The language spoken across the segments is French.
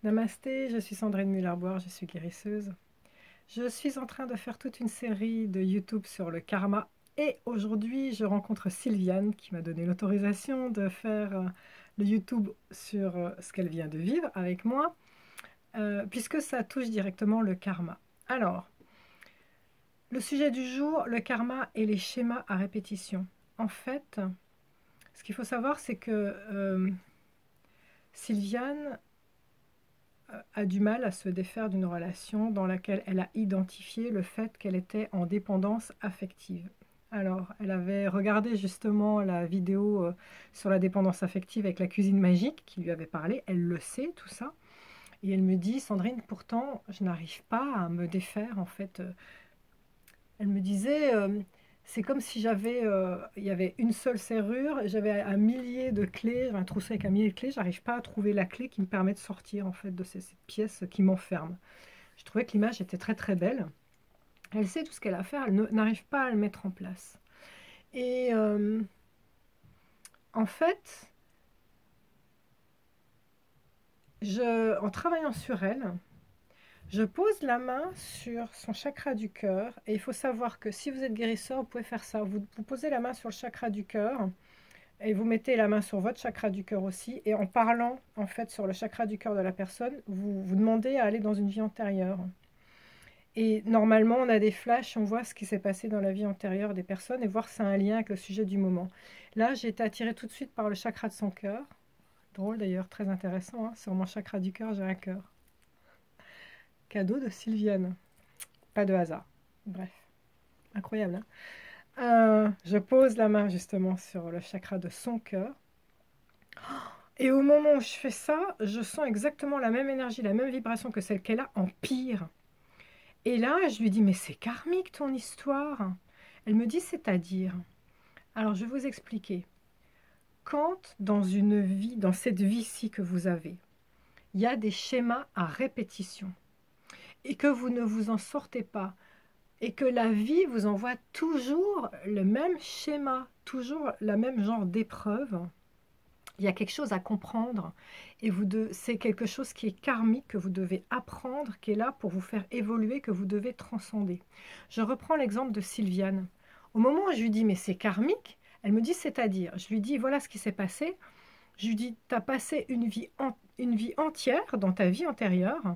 Namasté, je suis Sandrine Muller-Boire, je suis guérisseuse. Je suis en train de faire toute une série de YouTube sur le karma et aujourd'hui je rencontre Sylviane qui m'a donné l'autorisation de faire le YouTube sur ce qu'elle vient de vivre avec moi puisque ça touche directement le karma. Alors, le sujet du jour, le karma et les schémas à répétition. En fait, ce qu'il faut savoir c'est que Sylviane a du mal à se défaire d'une relation dans laquelle elle a identifié le fait qu'elle était en dépendance affective. Alors, elle avait regardé justement la vidéo sur la dépendance affective avec la cuisine magique qui lui avait parlé, elle le sait tout ça, et elle me dit, Sandrine, pourtant je n'arrive pas à me défaire en fait. Elle me disait, c'est comme si il y avait une seule serrure, j'avais un millier de clés, j'avais un trousseau avec un millier de clés, j'arrive pas à trouver la clé qui me permet de sortir en fait de cette pièce qui m'enferme. Je trouvais que l'image était très très belle. Elle sait tout ce qu'elle a à faire, elle n'arrive pas à le mettre en place. Et en fait, en travaillant sur elle, je pose la main sur son chakra du cœur. Et il faut savoir que si vous êtes guérisseur, vous pouvez faire ça. Vous posez la main sur le chakra du cœur et vous mettez la main sur votre chakra du cœur aussi. Et en parlant en fait sur le chakra du cœur de la personne, vous vous demandez à aller dans une vie antérieure. Et normalement, on a des flashs, on voit ce qui s'est passé dans la vie antérieure des personnes et voir si c'est un lien avec le sujet du moment. Là, j'ai été attirée tout de suite par le chakra de son cœur. Drôle d'ailleurs, très intéressant. Hein, sur mon chakra du cœur, j'ai un cœur. Cadeau de Sylviane. Pas de hasard. Bref, incroyable. Hein, je pose la main justement sur le chakra de son cœur. Et au moment où je fais ça, je sens exactement la même énergie, la même vibration que celle qu'elle a en pire. Et là, je lui dis, mais c'est karmique ton histoire. Elle me dit, c'est-à-dire. Alors, je vais vous expliquer. Quand dans une vie, dans cette vie-ci que vous avez, il y a des schémas à répétition et que vous ne vous en sortez pas et que la vie vous envoie toujours le même schéma, toujours la même genre d'épreuve, il y a quelque chose à comprendre et c'est quelque chose qui est karmique que vous devez apprendre, qui est là pour vous faire évoluer, que vous devez transcender. Je reprends l'exemple de Sylviane. Au moment où je lui dis mais c'est karmique, elle me dit c'est-à-dire. Je lui dis voilà ce qui s'est passé. Je lui dis tu as passé une vie entière dans ta vie antérieure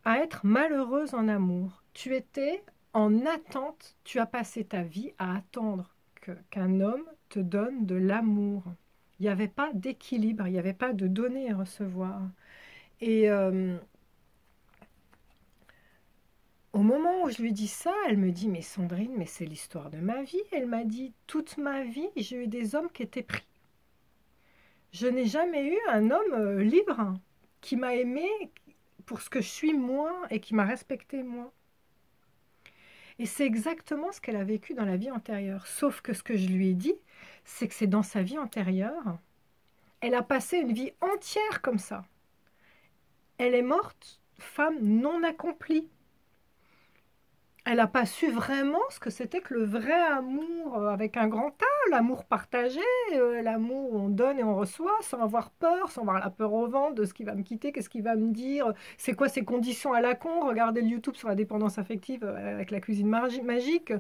à être malheureuse en amour. Tu étais en attente, tu as passé ta vie à attendre qu'un homme te donne de l'amour. Il n'y avait pas d'équilibre, il n'y avait pas de donner et recevoir. Et au moment où je lui dis ça, elle me dit, mais Sandrine, mais c'est l'histoire de ma vie. Elle m'a dit, toute ma vie, j'ai eu des hommes qui étaient pris. Je n'ai jamais eu un homme libre qui m'a aimé pour ce que je suis moi et qui m'a respecté moi. Et c'est exactement ce qu'elle a vécu dans la vie antérieure. Sauf que ce que je lui ai dit, c'est que c'est dans sa vie antérieure, elle a passé une vie entière comme ça. Elle est morte femme non accomplie. Elle n'a pas su vraiment ce que c'était que le vrai amour avec un grand A, l'amour partagé, l'amour où on donne et on reçoit sans avoir peur, sans avoir la peur au ventre de ce qui va me quitter, qu'est-ce qu'il va me dire, c'est quoi ces conditions à la con, regardez le YouTube sur la dépendance affective avec la cuisine magique,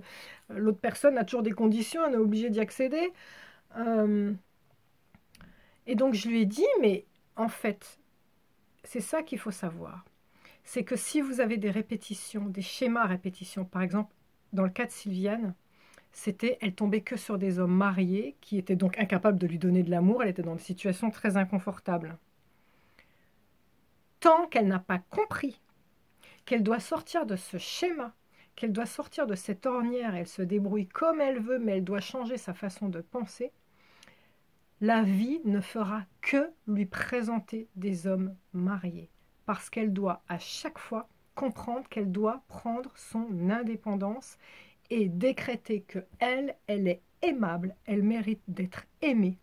l'autre personne a toujours des conditions, elle est obligée d'y accéder. Euh, et donc je lui ai dit, mais en fait, c'est ça qu'il faut savoir. C'est que si vous avez des répétitions, des schémas à répétition, par exemple, dans le cas de Sylviane, elle tombait que sur des hommes mariés qui étaient donc incapables de lui donner de l'amour, elle était dans une situation très inconfortable. Tant qu'elle n'a pas compris qu'elle doit sortir de ce schéma, qu'elle doit sortir de cette ornière, elle se débrouille comme elle veut, mais elle doit changer sa façon de penser, la vie ne fera que lui présenter des hommes mariés. Parce qu'elle doit à chaque fois comprendre qu'elle doit prendre son indépendance et décréter que elle est aimable, elle mérite d'être aimée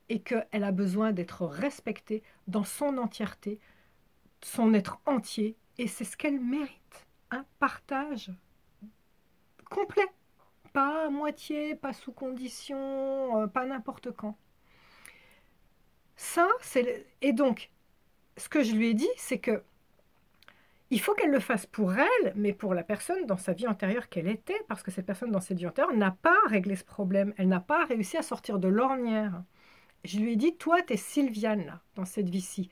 et qu'elle a besoin d'être respectée dans son entièreté, son être entier, et c'est ce qu'elle mérite, un partage complet, pas à moitié, pas sous condition, pas n'importe quand. Ça, et donc, ce que je lui ai dit, c'est que il faut qu'elle le fasse pour elle, mais pour la personne dans sa vie antérieure qu'elle était, parce que cette personne dans cette vie antérieure n'a pas réglé ce problème, elle n'a pas réussi à sortir de l'ornière. Je lui ai dit, toi, tu es Sylviane, là, dans cette vie-ci.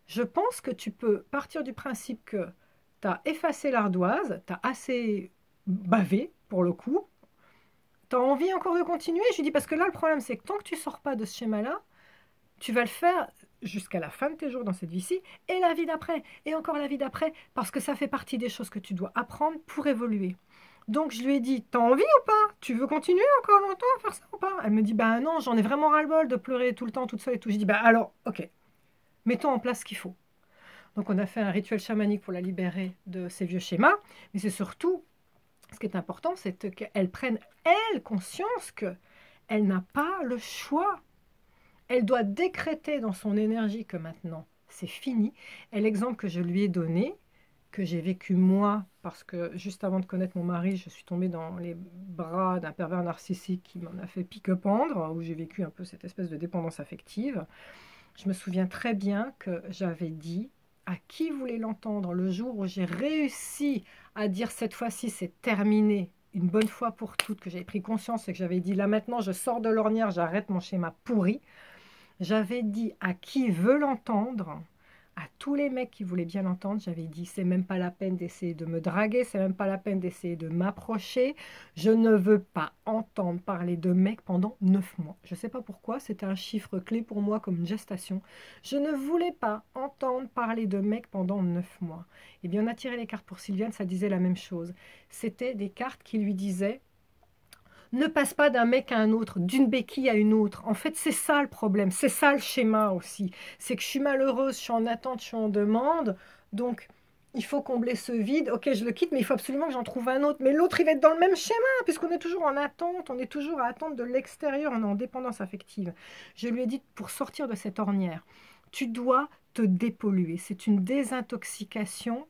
Je pense que tu peux partir du principe que tu as effacé l'ardoise, tu as assez bavé, pour le coup. Tu as envie encore de continuer? Je lui dis, parce que là, le problème, c'est que tant que tu sors pas de ce schéma-là, tu vas le faire jusqu'à la fin de tes jours dans cette vie-ci, et la vie d'après, et encore la vie d'après, parce que ça fait partie des choses que tu dois apprendre pour évoluer. Donc je lui ai dit, t'as envie ou pas? Tu veux continuer encore longtemps à faire ça ou pas? Elle me dit, bah non, j'en ai vraiment ras-le-bol de pleurer tout le temps toute seule et tout. Je dis, bah alors, ok, mettons en place ce qu'il faut. Donc on a fait un rituel chamanique pour la libérer de ces vieux schémas, mais c'est surtout, ce qui est important, c'est qu'elle prenne, elle, conscience que elle n'a pas le choix. Elle doit décréter dans son énergie que maintenant, c'est fini. Et l'exemple que je lui ai donné, que j'ai vécu moi, parce que juste avant de connaître mon mari, je suis tombée dans les bras d'un pervers narcissique qui m'en a fait pique-pendre, où j'ai vécu un peu cette espèce de dépendance affective. Je me souviens très bien que j'avais dit à qui voulait l'entendre le jour où j'ai réussi à dire cette fois-ci c'est terminé, une bonne fois pour toutes, que j'avais pris conscience et que j'avais dit là maintenant je sors de l'ornière, j'arrête mon schéma pourri. J'avais dit à qui veut l'entendre, à tous les mecs qui voulaient bien l'entendre, j'avais dit c'est même pas la peine d'essayer de me draguer, c'est même pas la peine d'essayer de m'approcher. Je ne veux pas entendre parler de mecs pendant 9 mois. Je ne sais pas pourquoi, c'était un chiffre clé pour moi comme une gestation. Je ne voulais pas entendre parler de mecs pendant 9 mois. Eh bien, on a tiré les cartes pour Sylviane, ça disait la même chose. C'était des cartes qui lui disaient ne passe pas d'un mec à un autre, d'une béquille à une autre. En fait, c'est ça le problème, c'est ça le schéma aussi. C'est que je suis malheureuse, je suis en attente, je suis en demande, donc il faut combler ce vide. Ok, je le quitte, mais il faut absolument que j'en trouve un autre. Mais l'autre, il va être dans le même schéma, puisqu'on est toujours en attente, on est toujours à attendre de l'extérieur, on est en dépendance affective. Je lui ai dit, pour sortir de cette ornière, tu dois te dépolluer. C'est une désintoxication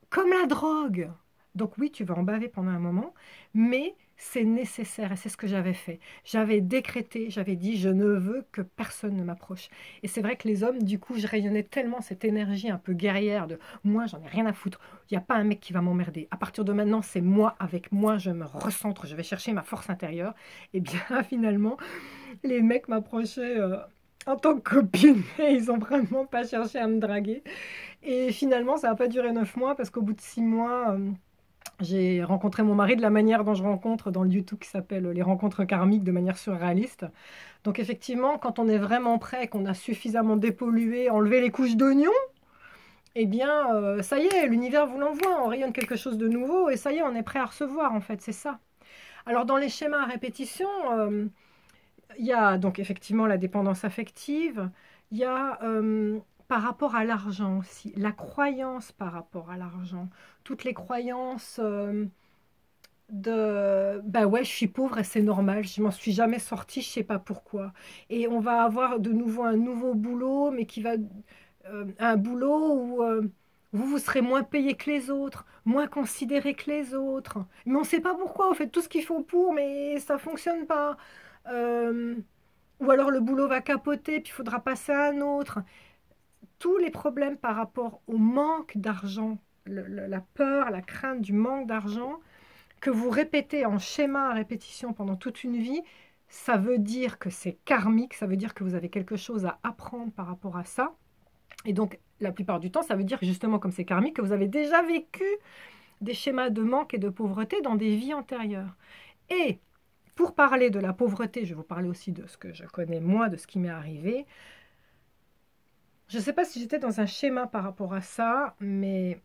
comme la drogue. Donc oui, tu vas en baver pendant un moment, mais c'est nécessaire et c'est ce que j'avais fait. J'avais décrété, j'avais dit, je ne veux que personne ne m'approche. Et c'est vrai que les hommes, du coup, je rayonnais tellement cette énergie un peu guerrière de moi, j'en ai rien à foutre. Il n'y a pas un mec qui va m'emmerder. À partir de maintenant, c'est moi avec moi, je me recentre, je vais chercher ma force intérieure. Et bien finalement, les mecs m'approchaient en tant que copine, et ils ont vraiment pas cherché à me draguer. Et finalement, ça n'a pas duré 9 mois parce qu'au bout de 6 mois, j'ai rencontré mon mari de la manière dont je rencontre dans le YouTube qui s'appelle les rencontres karmiques de manière surréaliste. Donc effectivement, quand on est vraiment prêt, qu'on a suffisamment dépollué, enlevé les couches d'oignon, eh bien, ça y est, l'univers vous l'envoie, on rayonne quelque chose de nouveau et ça y est, on est prêt à recevoir en fait, c'est ça. Alors dans les schémas à répétition, il y a donc effectivement la dépendance affective, il y a par rapport à l'argent aussi, la croyance par rapport à l'argent, toutes les croyances de bah ouais, je suis pauvre et c'est normal, je m'en suis jamais sortie, je sais pas pourquoi. Et on va avoir de nouveau un nouveau boulot, mais qui va un boulot où vous, vous serez moins payé que les autres, moins considéré que les autres. Mais on ne sait pas pourquoi, on fait tout ce qu'il faut pour, mais ça fonctionne pas. Euh, ou alors le boulot va capoter, puis il faudra passer à un autre. Tous les problèmes par rapport au manque d'argent, la peur, la crainte du manque d'argent, que vous répétez en schéma à répétition pendant toute une vie, ça veut dire que c'est karmique, ça veut dire que vous avez quelque chose à apprendre par rapport à ça. Et donc, la plupart du temps, ça veut dire justement, comme c'est karmique, que vous avez déjà vécu des schémas de manque et de pauvreté dans des vies antérieures. Et pour parler de la pauvreté, je vais vous parler aussi de ce que je connais moi, de ce qui m'est arrivé. Je ne sais pas si j'étais dans un schéma par rapport à ça, mais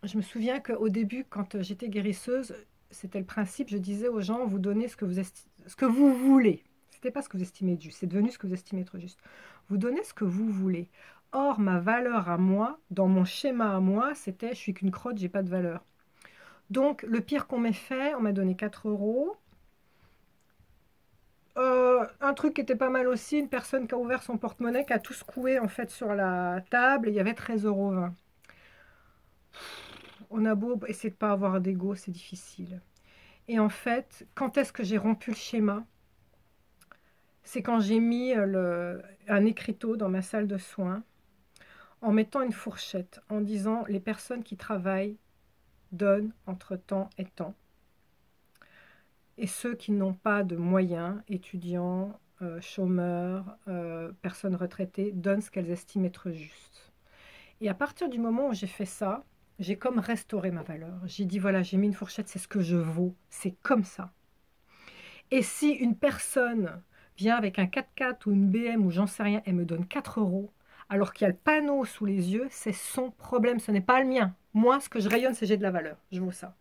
je me souviens qu'au début, quand j'étais guérisseuse, c'était le principe, je disais aux gens, vous donnez ce que vous voulez. Ce n'était pas ce que vous estimez être juste, c'est devenu ce que vous estimez être juste. Vous donnez ce que vous voulez. Or, ma valeur à moi, dans mon schéma à moi, c'était je suis qu'une crotte, j'ai pas de valeur. Donc, le pire qu'on m'ait fait, on m'a donné 4 euros. Un truc qui était pas mal aussi, une personne qui a ouvert son porte-monnaie, qui a tout secoué en fait sur la table, et il y avait 13,20 €. On a beau essayer de pas avoir d'ego, c'est difficile. Et en fait, quand est-ce que j'ai rompu le schéma? C'est quand j'ai mis un écriteau dans ma salle de soins en mettant une fourchette, en disant les personnes qui travaillent donnent entre temps et temps. Et ceux qui n'ont pas de moyens, étudiants, chômeurs, personnes retraitées, donnent ce qu'elles estiment être juste. Et à partir du moment où j'ai fait ça, j'ai comme restauré ma valeur. J'ai dit, voilà, j'ai mis une fourchette, c'est ce que je vaux, c'est comme ça. Et si une personne vient avec un 4x4 ou une BM ou j'en sais rien et me donne 4 euros, alors qu'il y a le panneau sous les yeux, c'est son problème, ce n'est pas le mien. Moi, ce que je rayonne, c'est j'ai de la valeur, je vaux ça.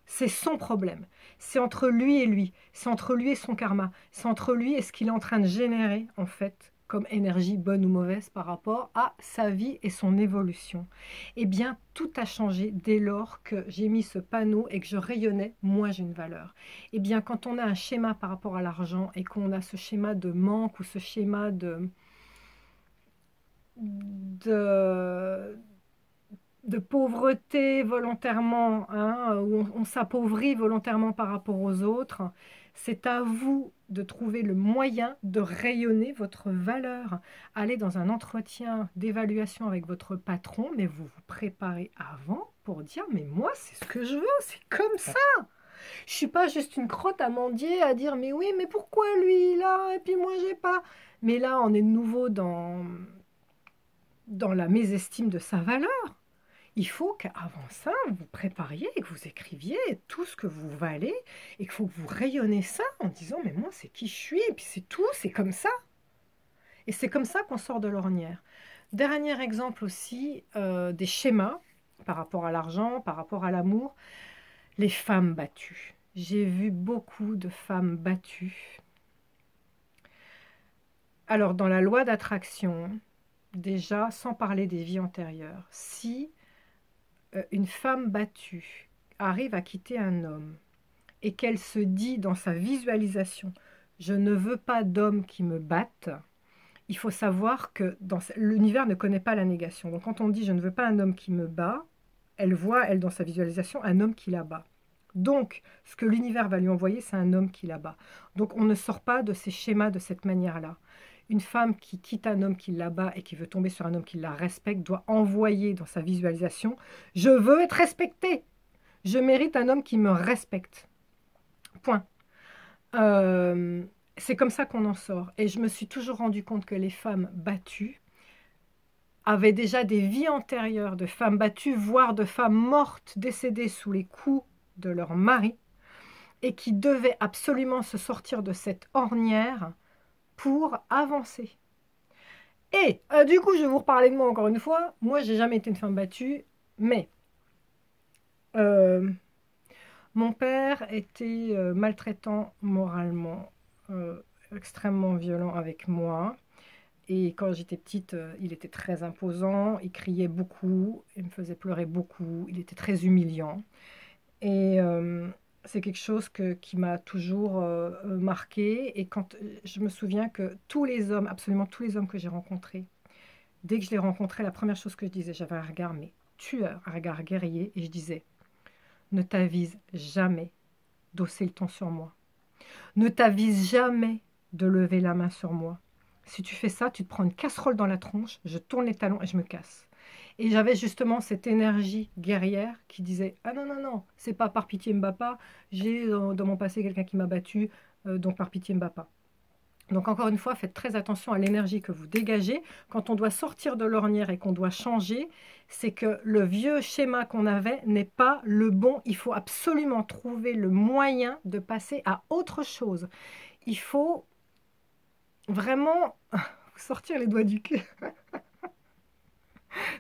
C'est son problème. C'est entre lui et lui. C'est entre lui et son karma. C'est entre lui et ce qu'il est en train de générer, en fait, comme énergie bonne ou mauvaise par rapport à sa vie et son évolution. Eh bien, tout a changé dès lors que j'ai mis ce panneau et que je rayonnais, moi j'ai une valeur. Eh bien, quand on a un schéma par rapport à l'argent et qu'on a ce schéma de manque ou ce schéma de de pauvreté volontairement, hein, où on s'appauvrit volontairement par rapport aux autres, c'est à vous de trouver le moyen de rayonner votre valeur. Allez dans un entretien d'évaluation avec votre patron, mais vous vous préparez avant pour dire, mais moi, c'est ce que je veux, c'est comme ça. Je suis pas juste une crotte à mendier, à dire, mais oui, mais pourquoi lui, là, et puis moi, j'ai pas. Mais là, on est de nouveau dans la mésestime de sa valeur. Il faut qu'avant ça, vous prépariez et que vous écriviez tout ce que vous valez et qu'il faut que vous rayonnez ça en disant mais moi c'est qui je suis et puis c'est tout, c'est comme ça. Et c'est comme ça qu'on sort de l'ornière. Dernier exemple aussi des schémas par rapport à l'argent, par rapport à l'amour, les femmes battues. J'ai vu beaucoup de femmes battues. Alors dans la loi d'attraction, déjà sans parler des vies antérieures, si une femme battue arrive à quitter un homme et qu'elle se dit dans sa visualisation, je ne veux pas d'homme qui me batte, il faut savoir que l'univers ne connaît pas la négation. Donc quand on dit je ne veux pas un homme qui me bat, elle voit, elle, dans sa visualisation, un homme qui la bat. Donc, ce que l'univers va lui envoyer, c'est un homme qui la bat. Donc, on ne sort pas de ces schémas de cette manière-là. Une femme qui quitte un homme qui la bat et qui veut tomber sur un homme qui la respecte doit envoyer dans sa visualisation « Je veux être respectée. Je mérite un homme qui me respecte. » Point. C'est comme ça qu'on en sort. Et je me suis toujours rendu compte que les femmes battues avaient déjà des vies antérieures de femmes battues, voire de femmes mortes, décédées sous les coups de leur mari, et qui devaient absolument se sortir de cette ornière pour avancer. Et du coup, je vais vous reparler de moi encore une fois. Moi, j'ai jamais été une femme battue, mais mon père était maltraitant moralement, extrêmement violent avec moi. Et quand j'étais petite, il était très imposant, il criait beaucoup, il me faisait pleurer beaucoup, il était très humiliant. Et c'est quelque chose qui m'a toujours marqué. Et quand je me souviens que tous les hommes, absolument tous les hommes que j'ai rencontrés, dès que je les rencontrais, la première chose que je disais, j'avais un regard mais tueur, un regard guerrier, et je disais, ne t'avise jamais d'hausser le ton sur moi. Ne t'avise jamais de lever la main sur moi. Si tu fais ça, tu te prends une casserole dans la tronche, je tourne les talons et je me casse. Et j'avais justement cette énergie guerrière qui disait « Ah non, non, non, c'est pas par pitié me bat pas, j'ai dans mon passé quelqu'un qui m'a battu, donc par pitié me bat pas. » Donc encore une fois, faites très attention à l'énergie que vous dégagez. Quand on doit sortir de l'ornière et qu'on doit changer, c'est que le vieux schéma qu'on avait n'est pas le bon. Il faut absolument trouver le moyen de passer à autre chose. Il faut vraiment sortir les doigts du cul.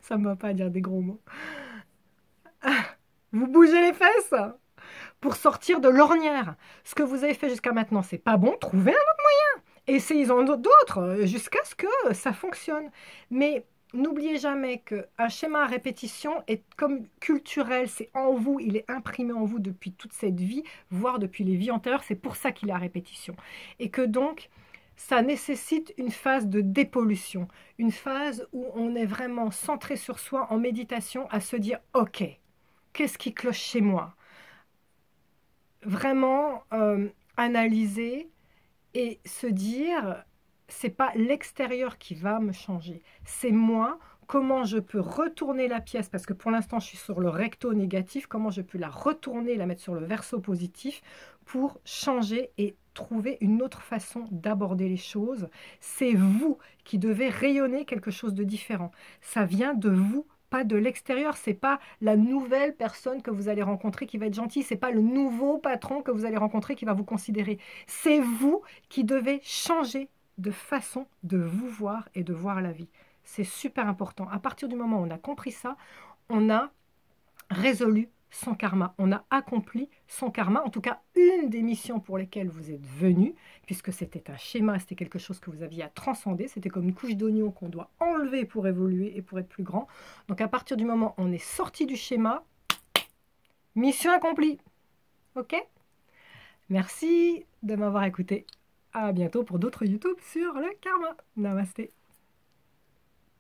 Ça ne va pas dire des gros mots. Vous bougez les fesses pour sortir de l'ornière. Ce que vous avez fait jusqu'à maintenant, c'est pas bon. Trouvez un autre moyen. Essayez-en d'autres jusqu'à ce que ça fonctionne. Mais n'oubliez jamais qu'un schéma à répétition est comme culturel. C'est en vous, il est imprimé en vous depuis toute cette vie, voire depuis les vies antérieures. C'est pour ça qu'il est à répétition. Et que donc, ça nécessite une phase de dépollution. Une phase où on est vraiment centré sur soi en méditation à se dire « Ok, qu'est-ce qui cloche chez moi ?» Vraiment analyser et se dire, c'est pas l'extérieur qui va me changer, c'est moi, comment je peux retourner la pièce, parce que pour l'instant je suis sur le recto négatif, comment je peux la retourner, la mettre sur le verso positif pour changer et trouver une autre façon d'aborder les choses. C'est vous qui devez rayonner quelque chose de différent. Ça vient de vous, pas de l'extérieur. C'est pas la nouvelle personne que vous allez rencontrer qui va être gentille. C'est pas le nouveau patron que vous allez rencontrer qui va vous considérer. C'est vous qui devez changer de façon de vous voir et de voir la vie. C'est super important. À partir du moment où on a compris ça, on a résolu son karma. On a accompli son karma, en tout cas une des missions pour lesquelles vous êtes venu, puisque c'était un schéma, c'était quelque chose que vous aviez à transcender, c'était comme une couche d'oignon qu'on doit enlever pour évoluer et pour être plus grand. Donc à partir du moment où on est sorti du schéma, mission accomplie. Ok? Merci de m'avoir écouté. À bientôt pour d'autres YouTube sur le karma. Namasté.